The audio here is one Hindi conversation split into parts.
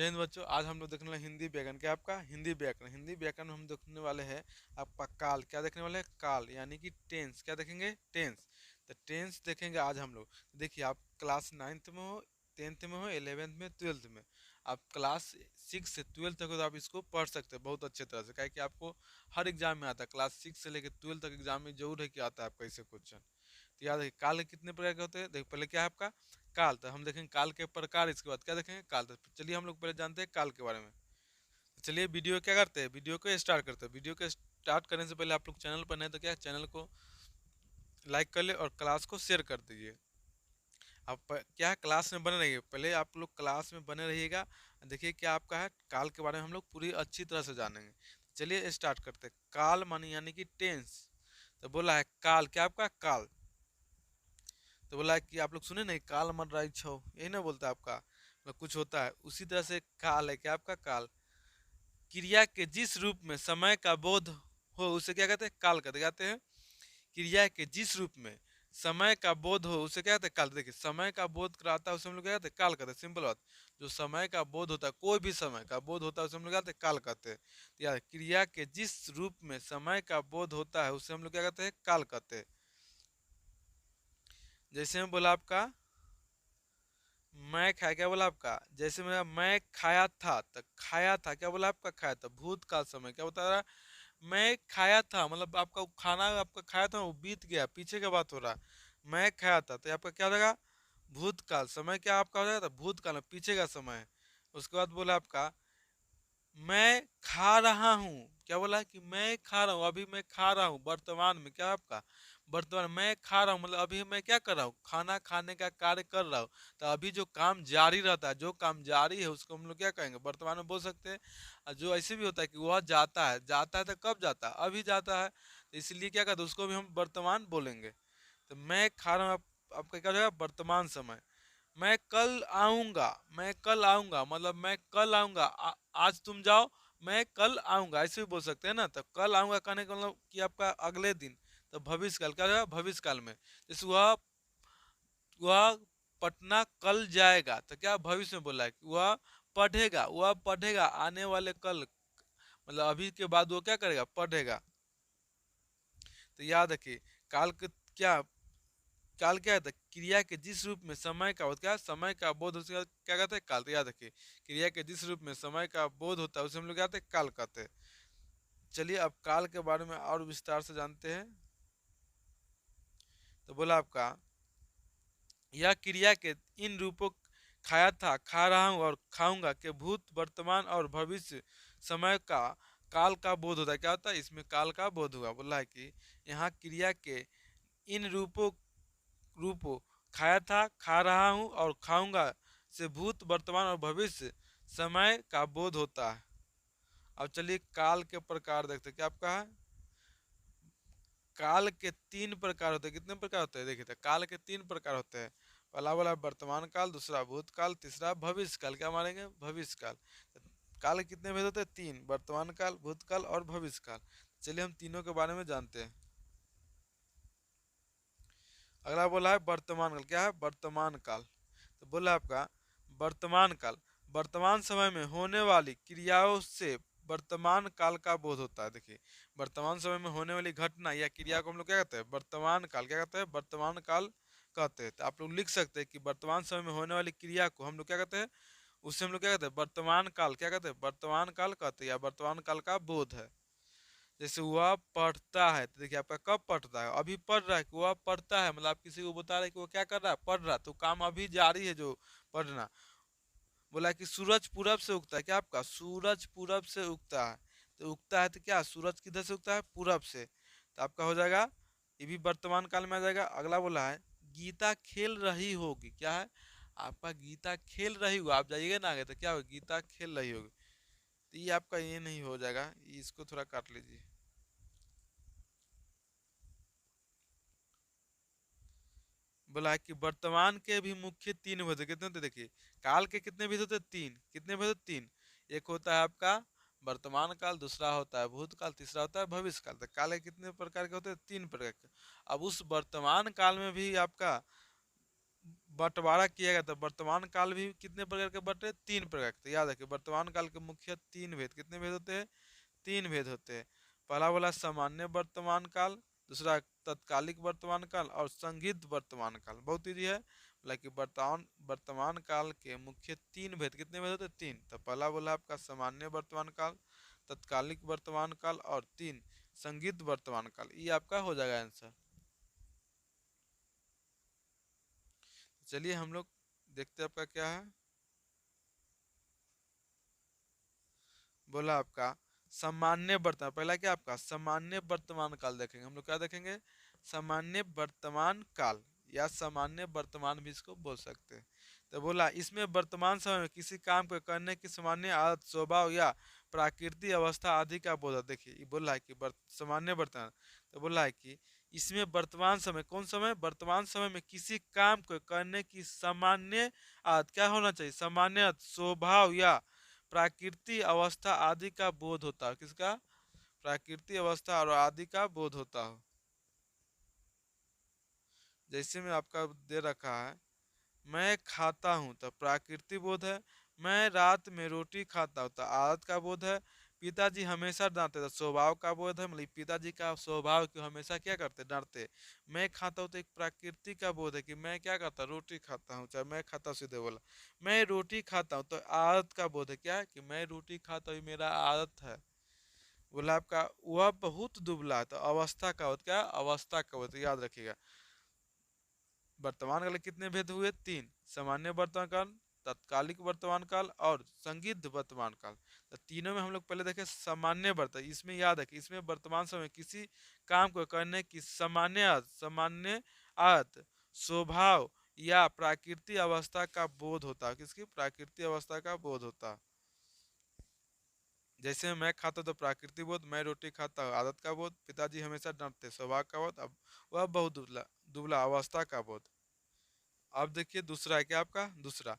जय हिंद बच्चों। आज हम लोग देखने वाले हिंदी व्याकरण। क्या आपका हिंदी व्याकरण। हिंदी व्याकरण में हम देखने वाले हैं आपका काल। क्या देखने वाले हैं? काल यानी कि टेंस। क्या देखेंगे? टेंस। तो टेंस देखेंगे आज हम लोग। देखिए, आप क्लास 9th में हो, 10th में हो, 11th में, 12th में। आप क्लास 6 से 12th तक हो तो आप इसको पढ़ सकते हैं बहुत अच्छे तरह से, क्या कि आपको हर एग्जाम में आता है। क्लास 6 से लेकर 12th तक एग्जाम में जरूर है कि आता है आपका ऐसे क्वेश्चन। तो याद रखिए, काल के कितने प्रकार के होते हैं। देखिए, पहले क्या है आपका काल। तो हम देखेंगे काल के प्रकार, इसके बाद क्या देखेंगे? काल। तो चलिए हम लोग पहले जानते हैं काल के बारे में। तो चलिए वीडियो क्या करते हैं, वीडियो को स्टार्ट करते हैं। वीडियो को स्टार्ट करने से पहले आप लोग चैनल पर नए तो क्या चैनल को लाइक कर ले और क्लास को शेयर कर दीजिए। आप क्या है, क्लास में बने रहिए। पहले आप लोग क्लास में बने रहिएगा। देखिए क्या आपका है, काल के बारे में हम लोग पूरी अच्छी तरह से जानेंगे। चलिए स्टार्ट करते हैं। काल मानी यानी कि टेंस। तो बोला है काल। क्या आपका काल। तो बोला कि आप लोग सुने नहीं, काल मर रही छो, यही ना बोलता है आपका, मतलब कुछ होता है उसी तरह से काल है। क्या आपका काल। क्रिया के जिस रूप में समय का बोध हो उसे क्या कहते हैं? काल कहते हैं। क्रिया के जिस रूप में समय का बोध हो उसे क्या कहते हैं? काल। देखिए, समय का बोध कराता है उसे हम लोग क्या कहते हैं? काल कहते हैं। सिंपल बात। जो समय का बोध होता है, कोई भी समय का बोध होता है उसे हम लोग क्या कहते हैं? काल कहते हैं। तो यार, क्रिया के जिस रूप में समय का बोध होता है उसे हम लोग क्या कहते हैं? काल कहते हैं। जैसे मैं बोला आपका मैं खाया। क्या बोला आपका? जैसे मेरा मैं खाया था, तो खाया था क्या बोला आपका? खाया था भूतकाल समय। क्या बता रहा? मैं खाया था मतलब आपका खाना आपका खाया था वो बीत गया, पीछे का बात हो रहा। मैं खाया था तो आपका क्या हो जाएगा? भूतकाल। समय क्या आपका हो जाएगा? भूतकाल में पीछे का समय है। उसके बाद बोला आपका मैं खा रहा हूँ। क्या बोला कि मैं खा रहा हूँ, अभी मैं खा रहा हूँ वर्तमान में। क्या आपका? वर्तमान मैं खा रहा हूँ मतलब अभी मैं क्या कर रहा हूँ? खाना खाने का कार्य कर रहा हूँ। तो अभी जो काम जारी रहता है, जो काम जारी है उसको हम लोग क्या कहेंगे? वर्तमान में बोल सकते हैं। और जो ऐसे भी होता है कि वह जाता है, जाता है तो कब जाता है? अभी जाता है, तो इसलिए क्या कहते हैं उसको भी हम वर्तमान बोलेंगे। तो मैं खा रहा हूँ आपका क्या हो जाएगा? वर्तमान समय। मैं कल आऊंगा। मैं कल आऊंगा मतलब मैं कल आऊंगा, आज तुम जाओ, मैं कल आऊंगा, ऐसे भी बोल सकते हैं ना। तो कल आऊंगा कहने का मतलब कि आपका अगले दिन। तो भविष्य काल। क्या होगा? भविष्य काल में। जैसे वह पटना कल जाएगा, तो क्या भविष्य में बोला है कि वह पढ़ेगा आने वाले कल, मतलब अभी के बाद वो क्या करेगा? पढ़ेगा। तो याद रखिए, काल के क्या काल क्या है? क्रिया के जिस रूप में समय का होता है, समय का बोध उसका क्या कहते हैं? काल। तो याद रखिए, क्रिया के जिस रूप में समय का बोध होता है उसे हम लोग क्या कहते हैं? काल कहते हैं। चलिए अब काल के बारे में और विस्तार से जानते हैं। तो बोला आपका यह क्रिया के इन रूपों खाया था, खा रहा हूं और खाऊंगा के भूत वर्तमान और भविष्य समय का काल का बोध होता है। क्या होता है इसमें? काल का बोध हुआ। बोला है कि यहाँ क्रिया के इन रूपों खाया था, खा रहा हूँ और खाऊंगा से भूत वर्तमान और भविष्य समय का बोध होता है। अब चलिए काल के प्रकार देखते हैं। क्या आपका है? काल के तीन प्रकार होते हैं। कितने प्रकार होते हैं? देखिए, तो काल के तीन प्रकार होते हैं। पहला वाला वर्तमान काल, दूसरा भूतकाल, तीसरा भविष्य काल। क्या मानेंगे? भविष्य काल। काल के कितने भेद होते हैं? तीन। वर्तमान काल, भूतकाल और भविष्य काल। चलिए हम तीनों के बारे में जानते हैं। अगला बोला है वर्तमान काल। क्या है? वर्तमान काल। तो बोला आपका वर्तमान काल, वर्तमान समय में होने वाली क्रियाओं से वर्तमान काल का बोध होता है। देखिए, वर्तमान समय में होने वाली घटना या क्रिया को हम लोग क्या कहते हैं? वर्तमान काल। क्या कहते हैं? वर्तमान काल कहते हैं। तो आप लोग लिख सकते हैं कि वर्तमान समय में होने वाली क्रिया को हम लोग क्या कहते हैं? उससे हम लोग क्या कहते हैं? वर्तमान काल। क्या कहते हैं? वर्तमान काल कहते हैं या वर्तमान काल का बोध है। जैसे वह पढ़ता है, तो देखिए आपका कब पढ़ता है? अभी पढ़ रहा है कि वह पढ़ता है, मतलब आप किसी को बता रहे हैं कि वो क्या कर रहा है? पढ़ रहा है। तो काम अभी जारी है जो पढ़ना। बोला कि सूरज पूरब से उगता है। क्या आपका? सूरज पूरब से उगता है। तो उगता है तो क्या सूरज किधर से उगता है? पूरब से। तो आपका हो जाएगा, ये भी वर्तमान काल में आ जाएगा। अगला बोला है गीता खेल रही होगी। क्या है? आपका गीता खेल रही होगी। आप जाइएगा ना आगे तो क्या होगा? गीता खेल रही होगी। तो ये आपका ये नहीं हो जाएगा, इसको थोड़ा काट लीजिए। बोला है कि वर्तमान के भी मुख्य तीन भेद। कितने होते? देखिए, काल के कितने भेद होते? तीन। कितने भेद होते? तीन। एक होता है आपका वर्तमान काल, दूसरा होता है भूतकाल, तीसरा होता है भविष्य काल। तो काल के कितने प्रकार के होते हैं? तीन प्रकार के। अब उस वर्तमान काल में भी आपका बंटवारा किया गया था। वर्तमान काल भी कितने प्रकार के बटे, तीन प्रकार के। तो याद रखिए वर्तमान काल के मुख्य तीन भेद, कितने भेद होते हैं, तीन भेद होते हैं। पहला बोला सामान्य वर्तमान काल, दूसरा तत्कालिक वर्तमान काल और संदिग्ध वर्तमान काल। बहुत ईजी है, बोला कि वर्तमान वर्तमान काल के मुख्य तीन भेद, कितने भेद होते हैं, तीन। तो पहला बोला आपका सामान्य वर्तमान काल, तत्कालिक वर्तमान काल और तीन संदिग्ध वर्तमान काल। ये आपका हो जाएगा आंसर। चलिए हम लोग देखते हैं आपका क्या है। बोला आपका सामान्य वर्तमान, पहला क्या आपका सामान्य वर्तमान काल देखेंगे हम लोग, क्या देखेंगे, सामान्य वर्तमान काल या सामान्य वर्तमान भी इसको बोल सकते हैं। तो बोला इसमें वर्तमान समय में किसी काम को करने की सामान्य आदत, स्वभाव या प्राकृतिक अवस्था आदि का बोधा। देखिए ये बोला है कि सामान्य वर्तमान, तो बोला है कि इसमें वर्तमान समय, कौन समय, वर्तमान समय में किसी काम को करने की सामान्य आदत क्या होना चाहिए, सामान्य आदत, स्वभाव या प्राकृतिक अवस्था आदि का बोध होता है। किसका, प्राकृतिक अवस्था और आदि का बोध होता हो। जैसे में आपका दे रखा है, मैं खाता हूँ तो प्राकृतिक बोध है, मैं रात में रोटी खाता हूँ तो आदत का बोध है, पिताजी हमेशा डांटते तो स्वभाव का बोध है, मतलब पिताजी का स्वभाव कि हमेशा क्या करते, डांटते। मैं खाता हूँ तो एक प्राकृतिक का बोध है कि मैं क्या खाता, रोटी खाता हूँ, चाहे मैं खाता हूँ, सीधे बोला। मैं रोटी खाता हूँ तो आदत का बोध है, क्या है कि मैं रोटी खाता हूँ, मेरा आदत है। बोला आपका वह बहुत दुबला है तो अवस्था का बोध, क्या अवस्था का बोध, याद रखिएगा। वर्तमान काल के कितने भेद हुए, तीन, सामान्य वर्तमान काल, तत्कालिक वर्तमान काल और संदिग्ध वर्तमान काल। तो तीनों में हम लोग पहले देखे सामान्य वर्तमान, इसमें याद है कि इसमें वर्तमान समय किसी काम को करने की सामान्य आदत, स्वभाव या प्राकृतिक अवस्था का बोध होता है। किसकी, प्राकृतिक अवस्था का बोध होता है। जैसे मैं खाता तो प्राकृतिक बोध, मैं रोटी खाता हूँ आदत का बोध, पिताजी हमेशा डांटते स्वभाव का बोध, अब वह बहुत दुबला दुबला अवस्था का बोध। अब देखिए दूसरा है क्या आपका, दूसरा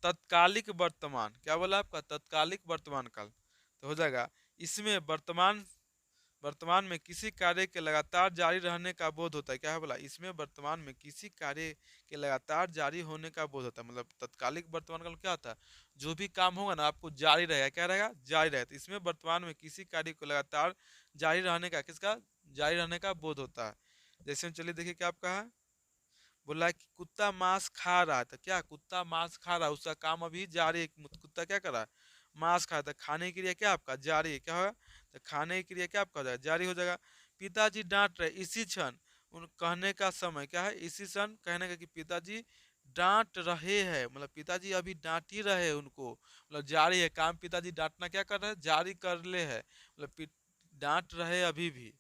तत्कालिक वर्तमान, क्या बोला आपका, तत्कालिक वर्तमान काल। तो हो जाएगा इसमें वर्तमान वर्तमान में किसी कार्य के लगातार जारी रहने का बोध होता है। क्या है बोला, इसमें वर्तमान में किसी कार्य के लगातार जारी होने का बोध होता है। मतलब तत्कालिक वर्तमान काल क्या होता है, जो भी काम होगा ना आपको जारी रहेगा, क्या रहेगा, जारी रहेगा। तो इसमें वर्तमान में किसी कार्य को लगातार जारी रहने का, किसका, जारी रहने का बोध होता है। जैसे चलिए देखिए क्या आपका है, बोला कि कुत्ता मांस खा रहा है तो क्या, कुत्ता मांस खा रहा है, उसका काम अभी जारी है। कुत्ता क्या कर रहा है, मांस खा रहा है, खाने की क्रिया क्या आपका जारी है, क्या होगा, तो खाने की क्रिया क्या आपका हो जाएगा, जारी हो जाएगा। पिताजी डांट रहे इसी क्षण, उन कहने का समय क्या है, इसी क्षण कहने का कि पिताजी डांट रहे हैं, मतलब पिताजी अभी डांट ही रहे हैं उनको, मतलब जारी है काम, पिताजी डांटना क्या कर रहे हैं, जारी कर ले है, मतलब डांट रहे अभी भी।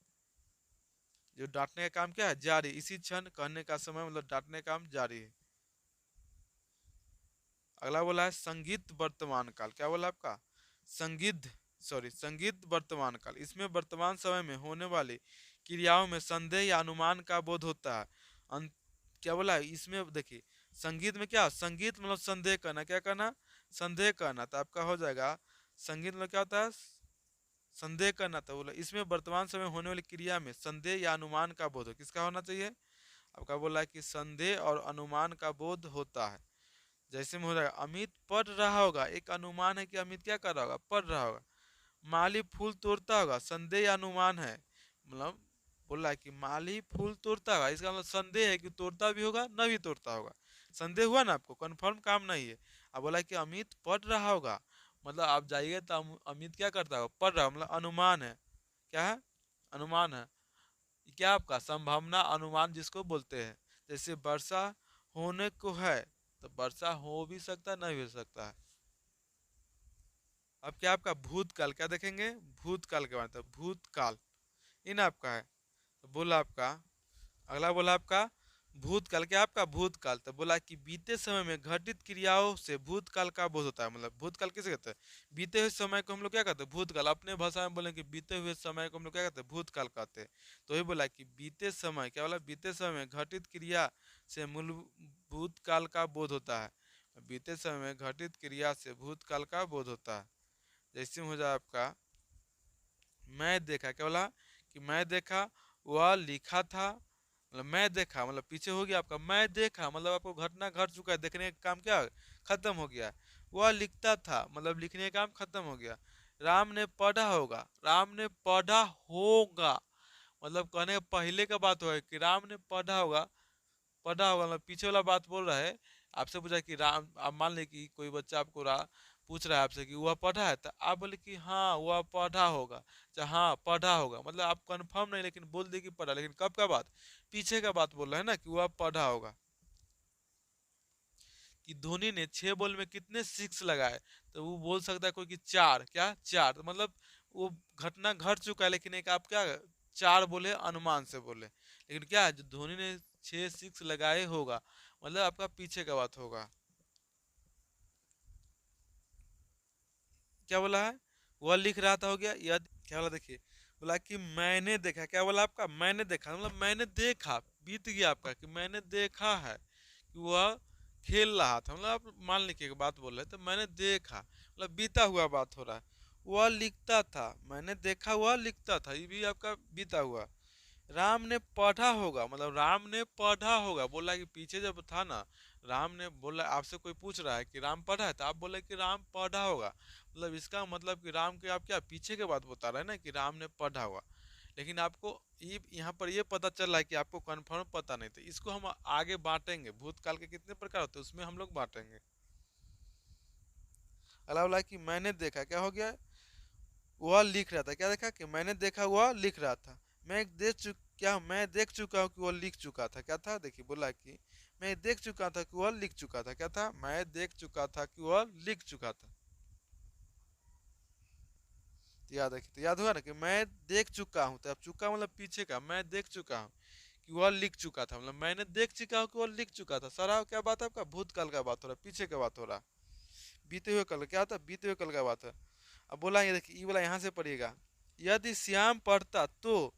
जो डांटने का काम क्या है, जारी, इसी क्षण कहने का समय, मतलब डांटने का काम जारी है। अगला बोला है संगीत वर्तमान काल, क्या बोला आपका, संगिध संगीत वर्तमान काल। इसमें वर्तमान समय में होने वाली क्रियाओं में संदेह या अनुमान का बोध होता है। क्या बोला है इसमें, देखिए संगीत में क्या, संगीत मतलब संदेह करना, क्या करना, संदेह करना। तो आपका हो जाएगा संगीत में क्या होता है, संदेह करना। तो बोला इसमें वर्तमान समय होने वाली क्रिया में संदेह या अनुमान का बोध हो, किसका होना चाहिए, आपका बोला है कि संदेह और अनुमान का बोध होता है। जैसे में हो जाएगा अमित पढ़ रहा होगा, एक अनुमान है कि अमित क्या कर रहा होगा, पढ़ रहा होगा। माली फूल तोड़ता होगा, संदेह या अनुमान है, मतलब बोला है कि माली फूल तोड़ता होगा, इसका मतलब संदेह है कि तोड़ता भी होगा न भी तोड़ता होगा। संदेह हुआ ना आपको, कंफर्म काम नहीं है। अब बोला कि अमित पढ़ रहा होगा, मतलब आप जाइए तो अमित क्या करता होगा, पढ़ रहा, मतलब अनुमान है, क्या है, अनुमान है। क्या आपका संभावना अनुमान जिसको बोलते हैं। जैसे वर्षा होने को है तो वर्षा हो भी सकता है, नहीं हो सकता है। अब क्या आपका भूतकाल, क्या देखेंगे, भूतकाल के बारे में, भूतकाल इन आपका है। तो बोला आपका अगला, बोला आपका भूतकाल, क्या आपका भूतकाल। तो बोला कि बीते समय में घटित क्रियाओं से भूतकाल का बोध होता है। मतलब भूतकाल किसे कहते हैं, बीते हुए समय को हम लोग क्या कहते हैं, भूतकाल। अपने भाषा में बोले कि बीते हुए समय को हम लोग क्या कहते हैं, भूतकाल कहते हैं। तो ये बोला कि बीते समय, क्या बोला, बीते समय में घटित क्रिया से मूल भूतकाल का बोध होता है। बीते समय में घटित क्रिया से भूतकाल का बोध होता है। जैसे हो जाए आपका मैं देखा, क्या बोला कि मैं देखा, वह लिखा था, मतलब मैं देखा मतलब पीछे हो गया आपका, मैं देखा मतलब आपको घटना घट चुका है, देखने का काम क्या खत्म हो गया। वह लिखता था मतलब लिखने का काम खत्म हो गया। राम ने पढ़ा होगा, राम ने पढ़ा होगा मतलब कहने का पहले का बात होगा कि राम ने पढ़ा होगा। पढ़ा होगा मतलब पीछे वाला बात बोल रहा है। आपसे पूछा कि राम, आप मान ले कि कोई बच्चा आपको पूछ रहा है आपसे कि वह पढ़ा है, तो आप बोले कि हाँ वह पढ़ा होगा, अच्छा हाँ पढ़ा होगा, मतलब आप कंफर्म नहीं लेकिन बोल दे कि पढ़ा, लेकिन कब का बात, पीछे का बात बोल रहा है ना कि वह पढ़ा होगा। कि धोनी ने 6 बॉल में कितने सिक्स लगाए, तो वो बोल सकता है कोई कि चार, क्या चार, तो मतलब वो घटना घट चुका है लेकिन एक आप क्या चार बोले अनुमान से बोले, लेकिन क्या है, जो धोनी ने 6 सिक्स लगाए होगा मतलब आपका पीछे का बात होगा। क्या बोला है, वह लिख रहा था हो गया यदि, क्या बोला देखिए, बोला कि मैंने देखा, क्या बोला आपका मैंने देखा, मतलब मैंने देखा, बीत गया आपका कि मैंने देखा है कि वह खेल रहा था, मतलब आप मान लीजिए बात बोल रहे तो मैंने देखा मतलब बीता हुआ बात हो रहा है। वह लिखता था, मैंने देखा वह लिखता था, ये भी आपका बीता हुआ। राम ने पढ़ा होगा मतलब राम ने पढ़ा होगा, बोला कि पीछे जब था ना, राम ने बोला, आपसे कोई पूछ रहा है कि राम पढ़ा है तो आप बोले कि राम पढ़ा होगा, मतलब इसका मतलब कि राम के आप क्या पीछे के बात बता रहे हैं ना कि राम ने पढ़ा होगा। लेकिन आपको ये यहाँ पर ये पता चल रहा है कि आपको कन्फर्म पता नहीं था, इसको हम आगे बांटेंगे, भूतकाल के कितने प्रकार होते हैं उसमें हम लोग बांटेंगे। अल्लाह बोला कि मैंने देखा, क्या हो गया, वह लिख रहा था, क्या देखा कि मैंने देखा वह लिख रहा था। मैं देख चुक क्या मैं देख चुका हूँ कि वह लिख चुका था, क्या था देखिए, बोला कि मैं देख चुका था कि वह लिख चुका था, क्या था मैं देख चुका था कि वह लिख चुका था। तो याद रखिए, तो याद हुआ ना कि मैं देख चुका हूँ, तो अब चुका मतलब पीछे का, मैं देख चुका हूँ कि वह लिख चुका था, मतलब मैंने देख चुका हूँ कि वह लिख चुका था। सारा क्या बात है आपका भूतकाल का बात हो रहा है, पीछे का बात हो रहा है, बीते हुए कल, क्या होता है बीते हुए कल का बात है। अब बोला ये देखिए, ये वाला यहाँ से पढ़िएगा, यदि श्याम पढ़ता तो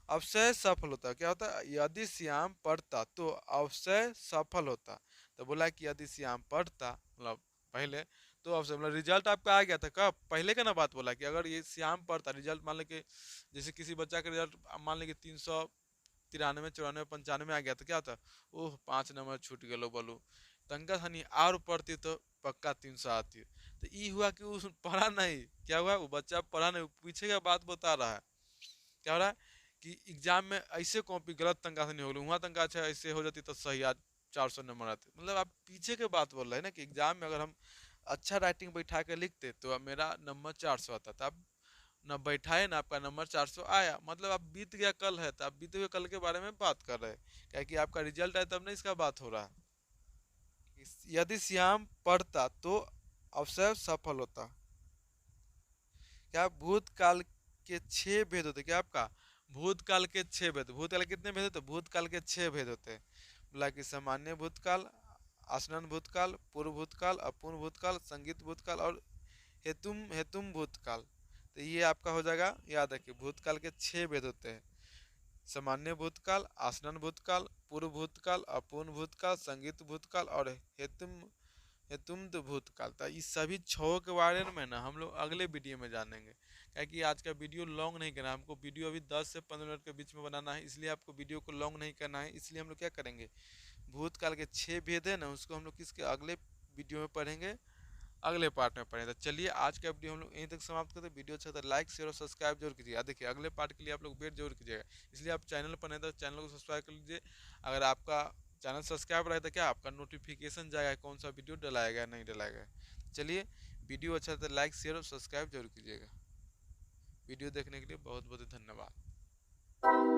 अवश्य सफल होता, क्या होता है यदि श्याम पढ़ता तो अवश्य सफल होता। तो बोला कि यदि श्याम पढ़ता मतलब पहले, तो अवश्य मतलब रिजल्ट आपका आ गया था कब, पहले का ना बात बोला कि अगर ये श्याम पढ़ता रिजल्ट मान ले कि जैसे किसी बच्चा का रिजल्ट मान ले कि 393 94 95 आ गया तो क्या होता, ओह 5 नंबर छूट गए बोलू, तंका थानी और पढ़ती तो पक्का 300 आती। तो ये हुआ कि उस पढ़ा नहीं, क्या हुआ वो बच्चा पढ़ा नहीं, पीछे का बात बता रहा है। क्या हो रहा है कि एग्जाम में ऐसे कॉपी गलत तंका से नहीं हो गई, वहाँ तंका अच्छा ऐसे हो जाती तो सही आज 400 नंबर आते, मतलब आप पीछे के बात बोल रहे हैं ना कि एग्जाम में अगर हम अच्छा राइटिंग बैठा के लिखते तो अब मेरा नंबर 400 आता था, अब न बैठाए ना आपका नंबर 400 आया, मतलब अब बीत गया कल है तो आप बीते हुए कल के बारे में बात कर रहे हैं, क्या कि आपका रिजल्ट आया तब नहीं इसका बात हो रहा है। यदि श्याम पढ़ता तो अवसर सफल होता। क्या भूतकाल के 6 भेद होते, क्या आपका भूतकाल के 6 भेद, भूतकाल के कितने भेद होते, भूतकाल के 6 भेद होते हैं। बोला कि सामान्य भूतकाल, आसन्न भूतकाल, पूर्व भूतकाल, अपूर्व भूतकाल, संगीत भूतकाल और हेतुम हेतुम भूतकाल। तो ये आपका हो जाएगा, याद रखिए भूतकाल के 6 भेद होते हैं, सामान्य भूतकाल, आसन्न भूतकाल, पूर्व भूतकाल, अपूर्व भूतकाल, संगीत भूतकाल और हेतुम हेतुम भूतकाल था। इस सभी छो के बारे में ना हम लोग अगले वीडियो में जानेंगे, क्या कि आज का वीडियो लॉन्ग नहीं करना, हमको वीडियो अभी 10 से 15 मिनट के बीच में बनाना है, इसलिए आपको वीडियो को लॉन्ग नहीं करना है, इसलिए हम लोग क्या करेंगे, भूतकाल के 6 भेद है ना उसको हम लोग किसके अगले वीडियो में पढ़ेंगे, अगले पार्ट में पढ़ेंगे। तो चलिए आज का वीडियो हम लोग यहीं तक समाप्त करते हैं। वीडियो अच्छा तो लाइक शेयर और सब्सक्राइब जरूर कीजिएगा। देखिए अगले पार्ट के लिए आप लोग वेट जरूर कीजिएगा, इसलिए आप चैनल पर नहीं तो चैनल को सब्सक्राइब कर लीजिए। अगर आपका चैनल सब्सक्राइब रहे तो क्या आपका नोटिफिकेशन जाएगा कौन सा वीडियो डलाएगा नहीं डलाएगा। चलिए वीडियो अच्छा तो लाइक शेयर और सब्सक्राइब जरूर कीजिएगा। वीडियो देखने के लिए बहुत बहुत धन्यवाद।